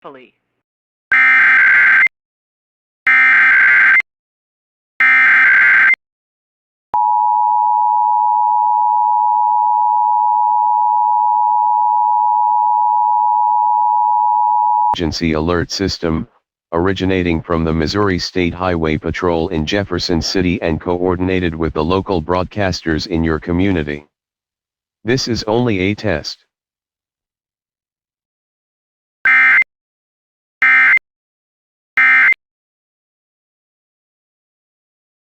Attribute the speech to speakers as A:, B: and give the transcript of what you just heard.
A: Fully.
B: Emergency alert system, originating from the Missouri State Highway Patrol in Jefferson City and coordinated with the local broadcasters in your community. This is only a test.